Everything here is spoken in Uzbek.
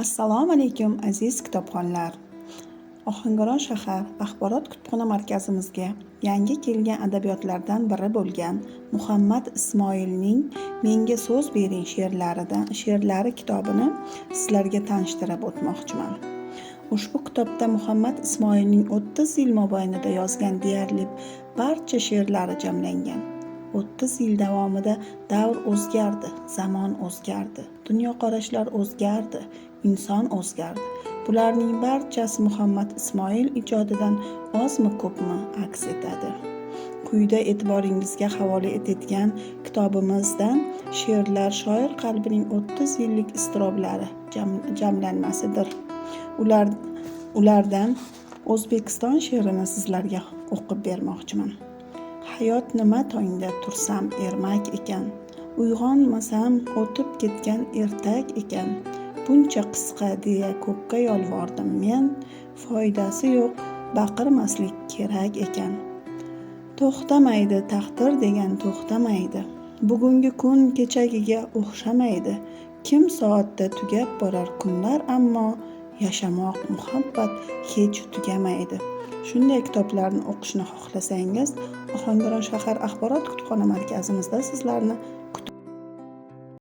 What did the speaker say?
Assalomu alaykum aziz kitobxonlar. Ohangaron shahar axborot kutubxona markazimizga yangi kelgan adabiyotlardan biri bo'lgan Muhammad Ismoilning Menga so'z bering she'rlari kitobini sizlarga tanishtirib o'tmoqchiman. Ushbu kitobda Muhammad Ismoilning 30 yil mobaynida yozgan deyarli barcha she'rlari jamlangan. 30 yil davomida davr o'zgardi, zamon o'zgardi, dunyoqarashlar o'zgardi, inson o'zgardi. Bularning barchasi Muhammad Ismoil ijodidan ozmi ko'pmi aks etadi. Quyida e'tiboringizga havola etadigan kitobimizdan she'rlar shoir qalbining 30 yillik iztiroblari jamlanmasidir. Ulardan O'zbekiston she'rini sizlarga o'qib bermoqchiman. Hayot nima tongda tursam ermak ekan, uyg'onmasam o'tib ketgan ertak ekan. Buncha qisqa deya ko'kka yolvordim men, foydasi yo'q, baqirmaslik kerak ekan. To'xtamaydi taqdir degan to'xtamaydi. Bugungi kun kechagiga o'xshamaydi. Kim soatda tugab borar kunlar, ammo yashamoq muhabbat hech tugamaydi. Shunday kitoblarni o'qishni xohlasangiz, Ohangaron shahar axborot kutubxona markazimizda sizlarni